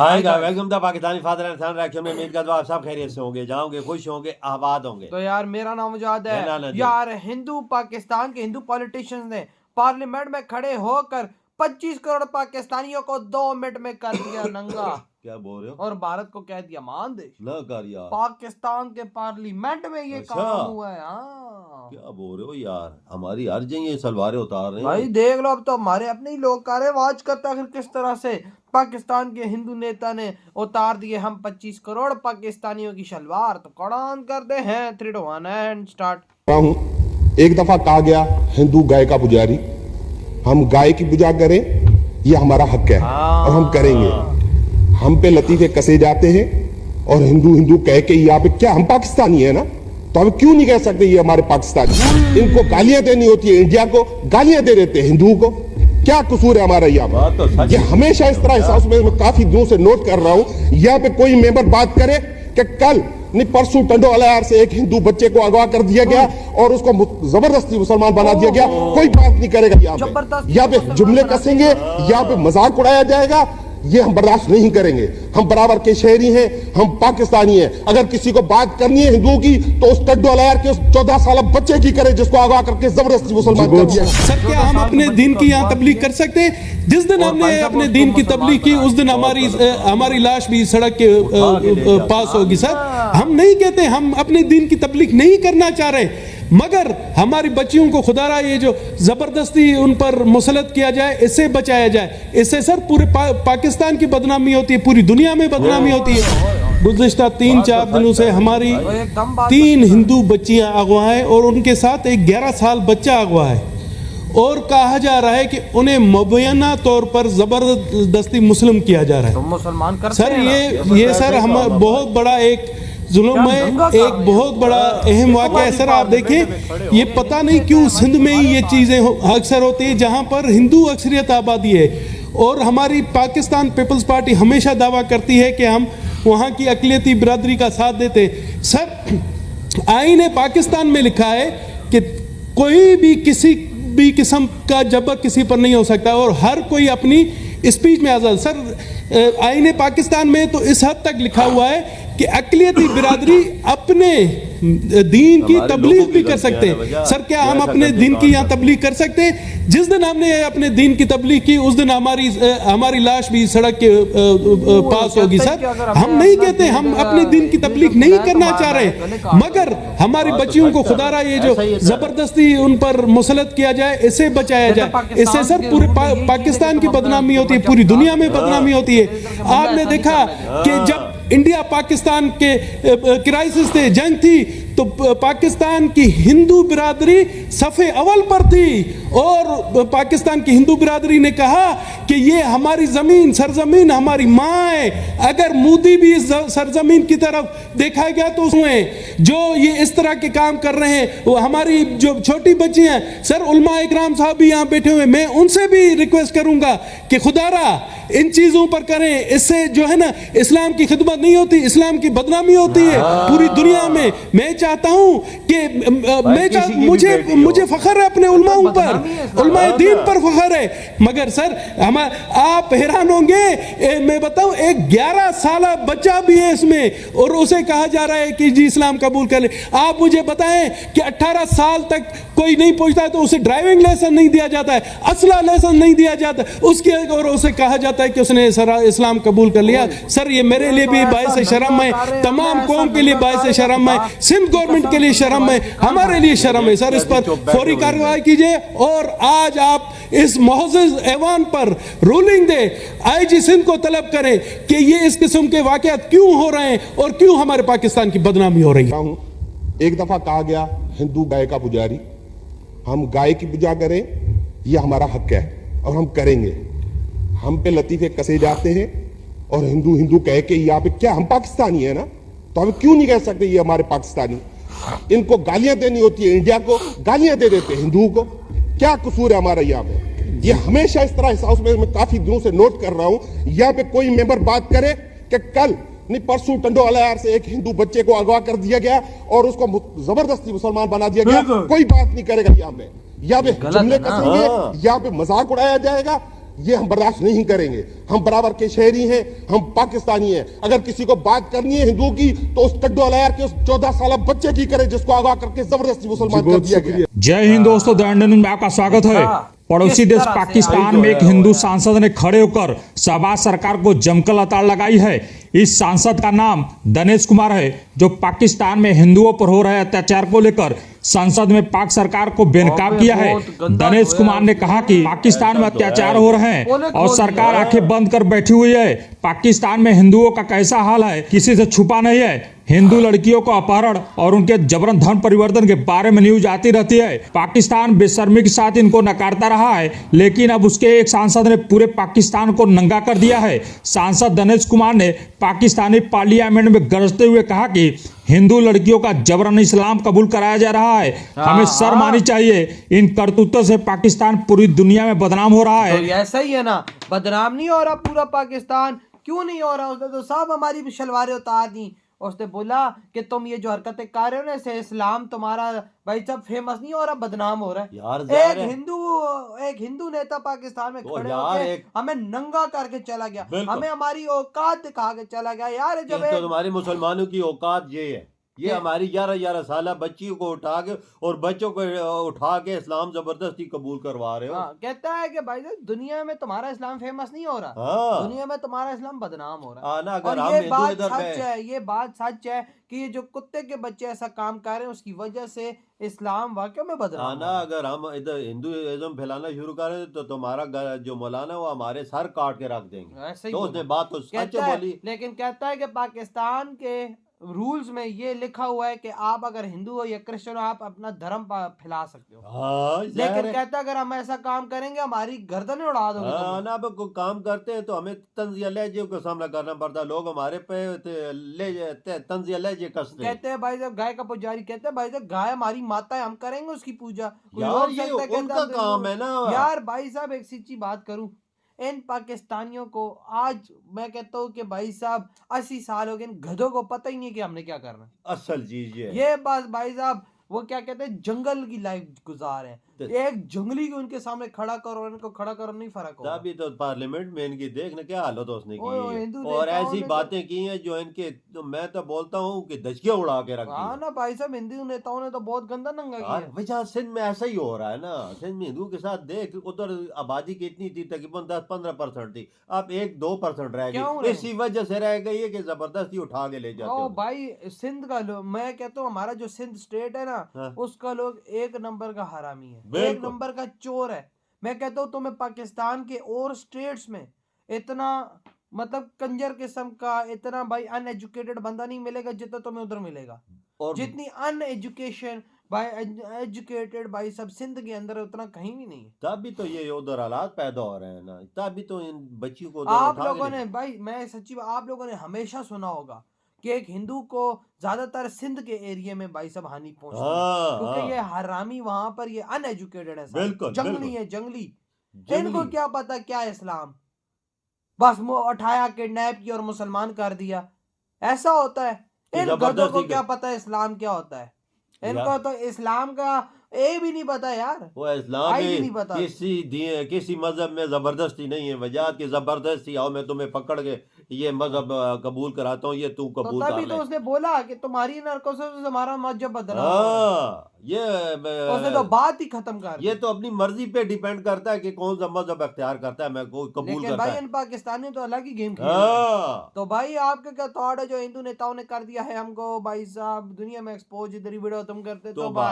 Hi guys, welcome to Pakistani father and son reaction में। उम्मीद करता हूं आप सब खैरियत से होंगे, जाओगे, खुश होंगे, आबाद होंगे। तो यार मेरा नाम मुजाद है यार। हिंदू पाकिस्तान के हिंदू पॉलिटिशियंस ने पार्लियामेंट में खड़े होकर 25 करोड़ पाकिस्तानियों को 2 मिनट में कर दिया नंगा। क्या बोल रहे हो? और भारत को कह दिया मान देश। ना कर यार, पाकिस्तान के पार्लियामेंट में ये अच्छा। काम हुआ है। हाँ क्या बोल रहे हो यार, हमारी हर जगह सलवारें उतार रहे भाई हैं। देख लो, अब तो हमारे अपने ही लोग कर रहे वाच करता है किस तरह से पाकिस्तान के हिंदू नेता ने उतार दिए हम 25 करोड़ पाकिस्तानियों की शलवार। तो कौन करते हैं 3 2 1 एंड स्टार्ट। एक दफा कहा गया हिंदू गाय का पुजारी, हम गाय की पूजा करें ये हमारा हक है और हम करेंगे। हम पे लतीफे कसे जाते हैं और हिंदू हिंदू कह के यहाँ पे क्या हम पाकिस्तानी है ना, तो हम क्यों नहीं कह सकते ये हमारे पाकिस्तानी। इनको गालियां देनी होती है, इंडिया को गालियां दे देते हैं हिंदुओं को, क्या कसूर है हमारा यहाँ पे। ये हमेशा इस तरह हिसाब से मैं काफी दिनों से नोट कर रहा हूँ। यहाँ पे कोई मेंबर बात करे कि कल नहीं परसों टंडोलायार से एक हिंदू बच्चे को अगवा कर दिया गया और उसको जबरदस्ती मुसलमान बना दिया गया, कोई बात नहीं करेगा। यहाँ पे जुमले कसेंगे, यहाँ पे मजाक उड़ाया जाएगा, ये हम बर्दाश्त नहीं करेंगे। हम बराबर के शहरी हैं, हम पाकिस्तानी हैं। अगर किसी को बात करनी है हिंदुओं की तो उस टंडोलायार के उस 14 साल बच्चे की करे जिसको अगवा करके जबरदस्ती मुसलमान कर दिया। सर क्या हम अपने दीन की यहाँ तबलीग कर सकते हैं? जिस दिन हमने अपने दीन की तबलीग की उस दिन हमारी लाश भी सड़क के पास होगी। सर हम नहीं कहते हम अपने दीन की तबलीग नहीं करना चाह रहे, मगर हमारी बच्चियों को खुदारा ये जो जबरदस्ती उन पर मुसलत किया जाए इससे बचाया जाए। इससे सर पूरे पाकिस्तान की बदनामी होती है, पूरी दुनिया में बदनामी होती है। गुज़िश्ता 3-4 दिनों से हमारी 3 हिंदू बच्चियां अगवा हैं और उनके साथ एक 11 साल बच्चा अगवा है और कहा जा रहा है कि उन्हें मुबैना तौर पर जबरदस्ती मुस्लिम किया जा रहा है। तो मुसलमान करते सर हैं ये सर हम बहुत बड़ा एक जुल्म है, एक बहुत बड़ा अहम वाक़या है। सर आप देखें ये पता नहीं क्यों सिंध में ही ये चीज़ें अक्सर होती है जहाँ पर हिंदू अक्सरियत आबादी है, और हमारी पाकिस्तान पीपल्स पार्टी हमेशा दावा करती है कि हम वहाँ की अक़लियती बिरादरी का साथ देते। सर आईन पाकिस्तान में लिखा है कि कोई भी किसी भी किस्म का जबर किसी पर नहीं हो सकता और हर कोई अपनी स्पीच में आज़ाद। सर आईन पाकिस्तान में तो इस हद तक लिखा हुआ है कि अक़लियती बिरादरी अपने दीन की तबलीग भी कर सकते हैं। सर क्या हम अपने दीन की यहाँ तबलीग कर सकते हैं? जिस दिन हमने अपने दीन की तबलीग की उस दिन हमारी लाश भी सड़क के पास होगी। सर हम नहीं कहते हम अपने दीन की तबलीग नहीं करना चाह रहे, मगर हमारी बच्चियों को खुदारा ये जो जबरदस्ती उन पर मुसलत किया जाए इससे बचाया जाए। इससे सर पूरे पाकिस्तान की बदनामी होती है, पूरी दुनिया में बदनामी होती है। आपने देखा कि जब इंडिया पाकिस्तान के क्राइसिस थे, जंग थी, तो पाकिस्तान की हिंदू बिरादरी सफ़े अव्वल पर थी और पाकिस्तान की हिंदू बिरादरी ने कहा कि ये हमारी ज़मीन सरजमीन हमारी माँ है। अगर मोदी भी इस सरजमीन की तरफ देखा गया तो उसमें जो ये इस तरह के काम कर रहे हैं वो हमारी जो छोटी बच्ची हैं। सर उलमा इकराम साहब भी यहाँ बैठे हुए, मैं उनसे भी रिक्वेस्ट करूँगा कि खुदारा इन चीज़ों पर करें। इससे जो है ना इस्लाम की खिदमत नहीं होती, इस्लाम की बदनामी होती है पूरी दुनिया में। मैं चाहता हूं कि मुझे फख्र है अपने उलमाओं पर, उलमाए दीन पर फख्र है, मगर सर आप हैरान होंगे, मैं बताऊं एक 11 साल बच्चा भी है इसमें और उसे कहा जा रहा है कि जी इस्लाम कबूल कर ले। आप मुझे बताएं कि 18 साल तक कोई नहीं पहुंचता है तो उसे ड्राइविंग लाइसेंस नहीं दिया जाता है, असला लाइसेंस नहीं दिया जाता उसके, और उसे कहा जाता है कि उसने इस्लाम कबूल कर लिया। सर ये मेरे लिए भी बाइस शर्म है, तमाम कौम के लिए बाइस शर्म है, सिंध गवर्नमेंट के लिए शर्म है, हमारे लिए शर्म है। सर इस पर फौरी कार्रवाई कीजिए और आज आप इस मुअज़्ज़ज़ ऐवान पर रूलिंग दे, आईजी सिंध को तलब करें कि ये इस किस्म के वाक़यात क्यों हो रहे हैं और क्यों हमारे पाकिस्तान की बदनामी हो रही है। एक दफा कहा गया हिंदू गाय का पुजारी, हम गाय की पूजा करें ये हमारा हक है और हम करेंगे। हम पे लतीफे कसे जाते हैं और हिंदू हिंदू कह के यहाँ पे क्या हम पाकिस्तानी है ना, तो हम क्यों नहीं कह सकते ये हमारे पाकिस्तानी। इनको गालियां देनी होती है, इंडिया को गालियां दे देते हैं हिंदुओं को, क्या कसूर है हमारा यहाँ पे। ये हमेशा इस तरह हिसाब से मैं काफी दिनों से नोट कर रहा हूँ। यहाँ पे कोई मेंबर बात करे कि कल नहीं परसों टंडोलायार से एक हिंदू बच्चे को अगवा कर दिया गया और उसको जबरदस्ती मुसलमान बना दिया गया, कोई बात नहीं करेगा। यहाँ पे जुमले कसेंगे, यहाँ पे मजाक उड़ाया जाएगा, ये हम बर्दाश्त नहीं करेंगे। हम बराबर के शहरी हैं, हम पाकिस्तानी हैं। अगर किसी को बात करनी है हिंदुओं की तो उस टड्डू अलायर के उस 14 साल बच्चे की करे जिसको अगवा करके जबरदस्ती मुसलमान कर दिया गया। जय हिंद दोस्तों, द इंडियन न्यूज़ में आपका स्वागत है। पड़ोसी देश पाकिस्तान में एक हिंदू सांसद ने खड़े होकर शहबाज सरकार को जमकर लताड़ लगाई है। इस सांसद का नाम दिनेश कुमार है, जो पाकिस्तान में हिंदुओं पर हो रहे अत्याचार को लेकर संसद में पाक सरकार को बेनकाब किया है। दिनेश कुमार ने कहा कि पाकिस्तान में अत्याचार हो रहे हैं और सरकार आंखें बंद कर बैठी हुई है। पाकिस्तान में हिंदुओं का कैसा हाल है किसी से छुपा नहीं है। हिंदू लड़कियों को अपहरण और उनके जबरन धर्म परिवर्तन के बारे में न्यूज आती रहती है। पाकिस्तान बेशर्मी के साथ इनको नकारता रहा है, लेकिन अब उसके एक सांसद ने पूरे पाकिस्तान को नंगा कर दिया है। सांसद दिनेश कुमार ने पाकिस्तानी पार्लियामेंट में गरजते हुए कहा कि हिंदू लड़कियों का जबरन इस्लाम कबूल कराया जा रहा है, हमें शर्म आनी चाहिए। इन करतूतों से पाकिस्तान पूरी दुनिया में बदनाम हो रहा है। तो ऐसा ही है ना, बदनाम नहीं हो रहा पूरा पाकिस्तान? क्यों नहीं हो रहा? उसने तो सब हमारी शलवारें उतार दी। उसने बोला कि तुम ये जो हरकतें कर रहे हो ना, इससे इस्लाम तुम्हारा भाई सब फेमस नहीं हो रहा, बदनाम हो रहा है। यार एक हिंदू नेता पाकिस्तान में तो खड़े यार होकर हमें नंगा करके चला गया, बिल्कुल। हमें हमारी औकात दिखा के चला गया। यार जब तो तुम्हारी मुसलमानों की औकात ये है, ये हमारी 11 साल बच्चियों को उठा के और बच्चों को उठा के इस्लाम जबरदस्ती कबूल करवा रहे हो। कहता है कि भाई दुनिया में तुम्हारा इस्लाम फेमस नहीं हो रहा, दुनिया में तुम्हारा इस्लाम बदनाम हो रहा है। अगर और ये बात सच है, ये बात सच है कि ये जो कुत्ते के बच्चे ऐसा काम कर रहे हैं उसकी वजह से इस्लाम वाकई में बदनाम ना। अगर हम इधर हिंदुइज्म फैलाना शुरू करें तो तुम्हारा जो मौलाना वो हमारे सर काट के रख देंगे। ऐसे ही तो उसने बात तो सच बोली, लेकिन कहता है कि पाकिस्तान के रूल्स में ये लिखा हुआ है कि आप अगर हिंदू हो या क्रिश्चियन हो आप अपना धर्म फैला सकते हो। लेकिन कहता है अगर हम ऐसा काम करेंगे हमारी गर्दनें उड़ा दोगे। ना अब कोई काम करते हैं तो हमें तंजिया लहजे का सामना करना पड़ता है। लोग हमारे पे तंजिया लहजे कसते हैं। कहते हैं भाई साहब गाय का पुजारी, कहते हैं भाई साहब गाय हमारी माता है, हम करेंगे उसकी पूजा। यार ये उनका काम है ना। यार भाई साहब एक सच्ची बात करूं, इन पाकिस्तानियों को आज मैं कहता हूँ कि भाई साहब 80 साल हो गए, इन गधों को पता ही नहीं कि हमने क्या करना। असल चीज ये बात भाई साहब वो क्या कहते हैं जंगल की लाइफ गुजार है। एक जंगली को उनके सामने खड़ा करो, इनको खड़ा करो, नहीं फर्क होगा। अभी तो पार्लियामेंट में इनकी देखने क्या हालत उसने की है और ऐसी बातें की हैं जो इनके तो मैं तो बोलता हूँ कि धचकियां उड़ा के रख दी। हाँ ना भाई साहब, हिंदू नेताओं ने तो बहुत गंदा नंगा किया है। वजह सिंध में ऐसा ही हो रहा है ना। सिंध में हिंदू के साथ देख, उधर आबादी कितनी थी, तकरीबन 10-15% थी, अब 1-2% रह गई। इसी वजह से रह गई है कि जबरदस्ती उठा के ले जाते हैं। भाई सिंध का लोग, मैं कहता हूँ हमारा जो सिंध स्टेट है ना, उसका लोग एक नंबर का हरामी है, एक नंबर का चोर है। मैं कहता हूँ तुम्हें पाकिस्तान के और स्टेट्स में इतना मतलब कंजर किस्म का, इतना भाई अनएजुकेटेड बंदा नहीं मिलेगा जितना तुम्हें उधर मिलेगा। और जितनी अनएजुकेशन भाई एजुकेटेड भाई सब सिंध के अंदर उतना कहीं भी नहीं है। तभी तो ये उधर हालात पैदा हो रहे हैं ना, तभी तो इन बच्चियों को आप लोगों ने भाई, मैं सच्ची आप लोगों ने हमेशा सुना होगा कि एक हिंदू को ज्यादातर सिंध के एरिया में भाई सब हानि पहुंचती है, क्योंकि ये हरामी वहां पर ये अनएजुकेटेड है, जंगली है, जंगली। इनको क्या पता क्या इस्लाम, बस उठाया किडनैप किया और मुसलमान कर दिया, ऐसा होता है। इन गधों को क्या पता इस्लाम क्या होता है, इनको तो इस्लाम का ए भी नहीं पता यार। वो इस्लाम में किसी मजहब में जबरदस्ती नहीं है, वजह की जबरदस्ती आओ मैं तुम्हें पकड़ के ये मजहब कबूल कराता हूँ, ये तू कबूल कर ले। तो उसने बोला कि तुम्हारी नरकों से हमारा मजहब बदला। ये उसने तो बात ही खत्म कर। ये तो अपनी मर्जी पे डिपेंड करता है कि कौन सा मजहब अख्तियार करता है, मैं को कबूल करता भाई है। इन पाकिस्तानी तो अलग ही गेम खेल। तो भाई आपका क्या थॉट है जो हिंदू नेताओं ने कर दिया है हमको भाई साहब दुनिया में एक्सपोज, इधर ही वीडियो तुम करते तो भाई